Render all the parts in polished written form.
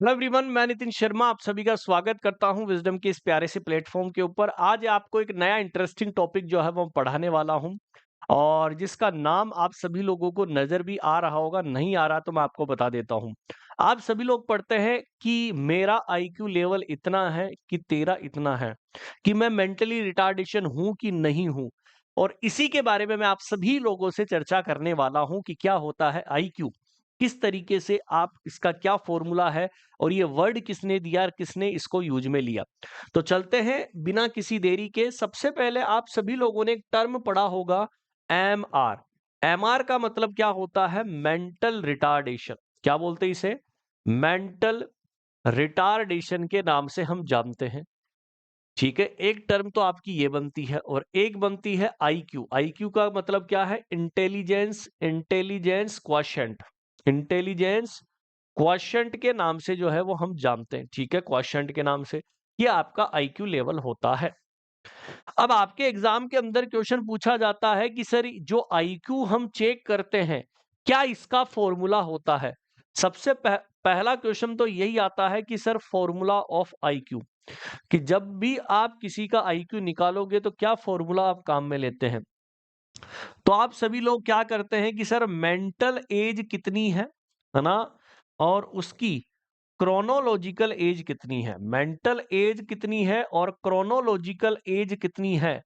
Hello everyone, मैं नितिन शर्मा आप सभी का स्वागत करता हूं विजडम के इस प्यारे से प्लेटफॉर्म के ऊपर। आज आपको एक नया इंटरेस्टिंग टॉपिक जो है वो पढ़ाने वाला हूं और जिसका नाम आप सभी लोगों को नजर भी आ रहा होगा, नहीं आ रहा तो मैं आपको बता देता हूं। आप सभी लोग पढ़ते हैं कि मेरा आईक्यू लेवल इतना है कि तेरा इतना है, कि मैं मेंटली रिटार्डेशन हूं कि नहीं हूं। और इसी के बारे में मैं आप सभी लोगों से चर्चा करने वाला हूं कि क्या होता है आईक्यू, किस तरीके से आप इसका क्या फॉर्मूला है और ये वर्ड किसने दिया और किसने इसको यूज में लिया। तो चलते हैं बिना किसी देरी के। सबसे पहले आप सभी लोगों ने एक टर्म पढ़ा होगा, एम आर। एम आर का मतलब क्या होता है? Mental retardation. क्या बोलते हैं इसे? मेंटल रिटार्डेशन के नाम से हम जानते हैं। ठीक है, एक टर्म तो आपकी ये बनती है और एक बनती है आईक्यू। आईक्यू का मतलब क्या है? Intelligence, intelligence quotient. Intelligence quotient के नाम से जो है वो हम जानते हैं। ठीक है, क्वोशिएंट के नाम से ये आपका आईक्यू लेवल होता है। अब आपके एग्जाम के अंदर क्वेश्चन पूछा जाता है कि सर जो आईक्यू हम चेक करते हैं, क्या इसका फॉर्मूला होता है? सबसे पहला क्वेश्चन तो यही आता है कि सर फॉर्मूला ऑफ आईक्यू, कि जब भी आप किसी का आईक्यू निकालोगे तो क्या फॉर्मूला आप काम में लेते हैं। तो आप सभी लोग क्या करते हैं कि सर मेंटल एज कितनी है ना, और उसकी क्रोनोलॉजिकल एज कितनी है। मेंटल एज कितनी है और क्रोनोलॉजिकल एज कितनी है,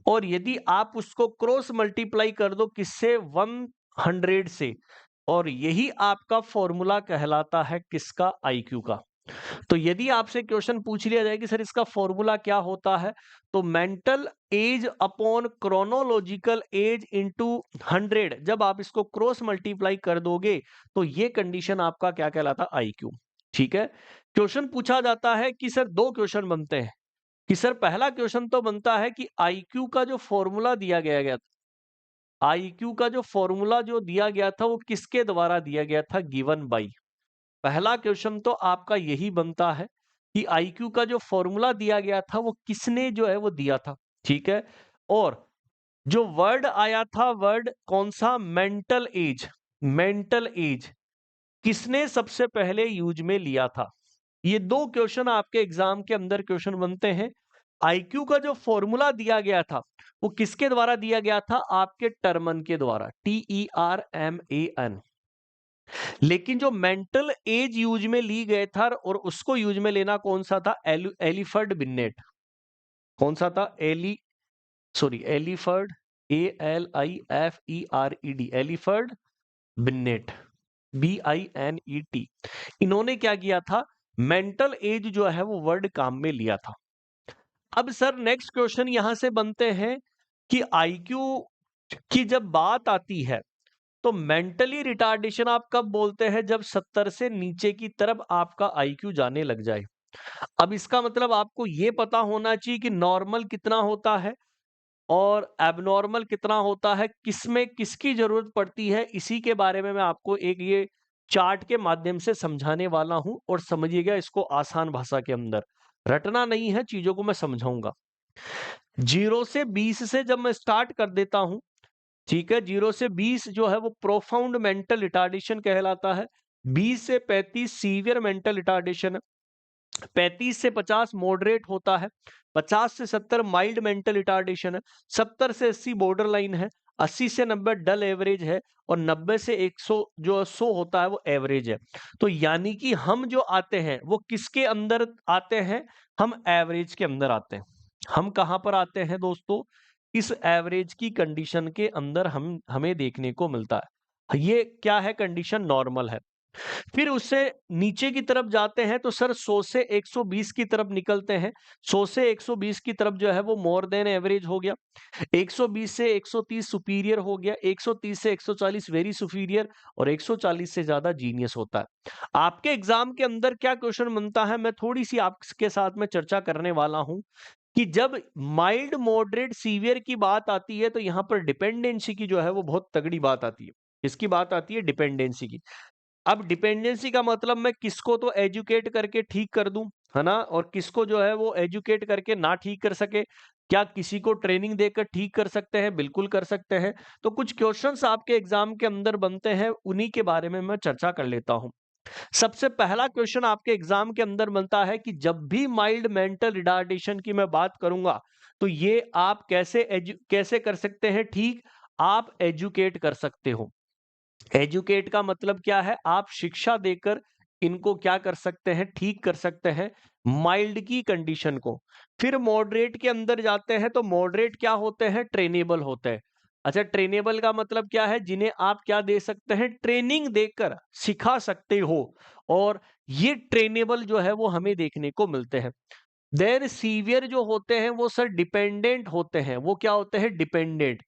और यदि आप उसको क्रॉस मल्टीप्लाई कर दो किससे? 100 से, और यही आपका फॉर्मूला कहलाता है किसका? आईक्यू का। तो यदि आपसे क्वेश्चन पूछ लिया जाए कि सर इसका फॉर्मूला क्या होता है, तो mental as upon chronological age into 100, जब आप इसको क्रॉस मल्टीप्लाई कर दोगे तो ये कंडीशन आपका क्या कहलाता? आईक्यू। ठीक है, क्वेश्चन पूछा जाता है कि सर दो क्वेश्चन बनते हैं, कि सर पहला क्वेश्चन तो बनता है कि आईक्यू का जो फॉर्मूला दिया गया आईक्यू का जो फॉर्मूला जो दिया गया था वो किसके द्वारा दिया गया था? Given by. पहला क्वेश्चन तो आपका यही बनता है कि आईक्यू का जो फॉर्मूला दिया गया था वो किसने जो है वो दिया था। ठीक है, और जो वर्ड आया था, वर्ड कौन सा? Mental as. मेंटल एज किसने सबसे पहले यूज में लिया था? ये दो क्वेश्चन आपके एग्जाम के अंदर क्वेश्चन बनते हैं। आईक्यू का जो फॉर्मूला दिया गया था वो किसके द्वारा दिया गया था? आपके टर्मन के द्वारा, TERMAN। लेकिन जो मेंटल एज यूज में ली गए था और उसको यूज में लेना कौन सा था? एलिफर्ड बिन्नेट। कौन सा था? एलिफर्ड, ALIFERED, एलिफर्ड बिन्नेट, BINET। इन्होंने क्या किया था? मेंटल एज जो है वो वर्ड काम में लिया था। अब सर नेक्स्ट क्वेश्चन यहां से बनते हैं कि आईक्यू की जब बात आती है तो मेंटली रिटार्डेशन आप कब बोलते हैं? जब 70 से नीचे की तरफ आपका आईक्यू जाने लग जाए। अब इसका मतलब आपको यह पता होना चाहिए कि नॉर्मल कितना होता है और एबनॉर्मल कितना होता है, किसमें किसकी जरूरत पड़ती है। इसी के बारे में मैं आपको एक ये चार्ट के माध्यम से समझाने वाला हूं, और समझिएगा इसको आसान भाषा के अंदर, रटना नहीं है, चीजों को मैं समझाऊंगा। 0 से 20 से जब मैं स्टार्ट कर देता हूं, ठीक है, 0 से 20 जो है वो प्रोफाउंड मेंटल रिटार्डेशन कहलाता है। 20 से 35 सीवियर मेंटल रिटार्डेशन है। 35 से 50 मॉडरेट होता है। 50 से 70 माइल्ड मेंटल रिटार्डेशन है। 70 से 80 बॉर्डर लाइन है। 80 से 90 डल एवरेज है, और 90 से 100 जो 100 होता है वो एवरेज है। तो यानी कि हम जो आते हैं वो किसके अंदर आते हैं? हम एवरेज के अंदर आते हैं। हम कहां पर आते हैं दोस्तों? इस एवरेज की कंडीशन के अंदर हम हमें देखने को मिलता है। ये क्या है? कंडीशन नॉर्मल है। फिर उससे नीचे की तरफ जाते हैं तो सर 100 से 120 की तरफ निकलते हैं। 100 से 120 की तरफ जो है वो मोर देन एवरेज हो गया। 120 से 130 सुपीरियर हो गया। 130 से 140 वेरी सुपीरियर, और 140 से ज्यादा जीनियस होता है। आपके एग्जाम के अंदर क्या क्वेश्चन बनता है, मैं थोड़ी सी आपके साथ में चर्चा करने वाला हूं, कि जब माइल्ड मॉडरेट सीवियर की बात आती है तो यहां पर डिपेंडेंसी की जो है वो बहुत तगड़ी बात आती है। इसकी बात आती है डिपेंडेंसी की। अब डिपेंडेंसी का मतलब मैं किसको तो एजुकेट करके ठीक कर दूं, है ना, और किसको जो है वो एजुकेट करके ना ठीक कर सके। क्या किसी को ट्रेनिंग देकर ठीक कर सकते हैं? बिल्कुल कर सकते हैं। तो कुछ क्वेश्चंस आपके एग्जाम के अंदर बनते हैं, उन्हीं के बारे में मैं चर्चा कर लेता हूं। सबसे पहला क्वेश्चन आपके एग्जाम के अंदर बनता है कि जब भी माइल्ड मेंटल रिटार्डेशन की मैं बात करूंगा तो ये आप कैसे कर सकते हैं ठीक, आप एजुकेट कर सकते हो। एजुकेट का मतलब क्या है, आप शिक्षा देकर इनको क्या कर सकते हैं, ठीक कर सकते हैं माइल्ड की कंडीशन को। फिर मॉडरेट के अंदर जाते हैं तो मॉडरेट क्या होते हैं, ट्रेनेबल होते हैं। अच्छा, ट्रेनेबल का मतलब क्या है, जिन्हें आप क्या दे सकते हैं, ट्रेनिंग देकर सिखा सकते हो। और ये ट्रेनेबल जो है वो हमें देखने को मिलते हैं। देन सीवियर जो होते हैं वो सर डिपेंडेंट होते हैं। वो क्या होते हैं, डिपेंडेंट।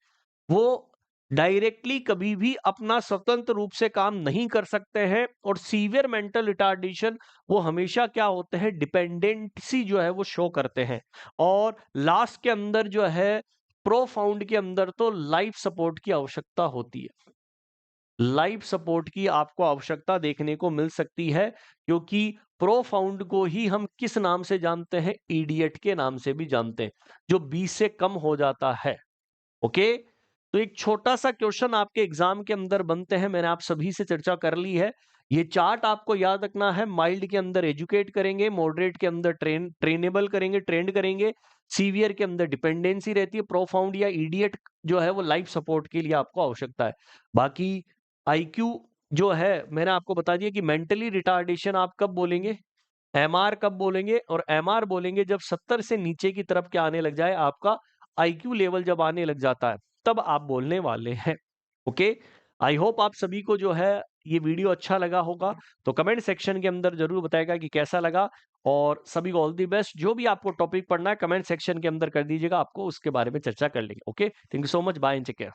वो डायरेक्टली कभी भी अपना स्वतंत्र रूप से काम नहीं कर सकते हैं। और सीवियर मेंटल रिटार्डेशन वो हमेशा क्या होते हैं, डिपेंडेंसी जो है वो शो करते हैं। और लास्ट के अंदर जो है, प्रोफाउंड के अंदर तो लाइफ सपोर्ट की आवश्यकता होती है। लाइफ सपोर्ट की आपको आवश्यकता देखने को मिल सकती है, क्योंकि प्रोफाउंड को ही हम किस नाम से जानते हैं, इडियट के नाम से भी जानते हैं, जो 20 से कम हो जाता है। ओके, तो एक छोटा सा क्वेश्चन आपके एग्जाम के अंदर बनते हैं, मैंने आप सभी से चर्चा कर ली है। ये चार्ट आपको याद रखना है, माइल्ड के अंदर एजुकेट करेंगे, मॉडरेट के अंदर ट्रेनेबल करेंगे, ट्रेंड करेंगे, सीवियर के अंदर डिपेंडेंसी रहती है, प्रोफाउंड या इडियट जो है वो लाइफ सपोर्ट के लिए आपको आवश्यकता है। बाकी आईक्यू जो है मैंने आपको बता दिया कि मेंटली रिटार्डेशन आप कब बोलेंगे, एमआर कब बोलेंगे, और एमआर बोलेंगे जब 70 से नीचे की तरफ क्या आने लग जाए, आपका आईक्यू लेवल जब आने लग जाता है तब आप बोलने वाले हैं। ओके, आई होप आप सभी को जो है ये वीडियो अच्छा लगा होगा। तो कमेंट सेक्शन के अंदर जरूर बताएगा कि कैसा लगा। और सभी को ऑल दी बेस्ट। जो भी आपको टॉपिक पढ़ना है कमेंट सेक्शन के अंदर कर दीजिएगा, आपको उसके बारे में चर्चा कर लेंगे। Okay, thank you so much, bye and take care.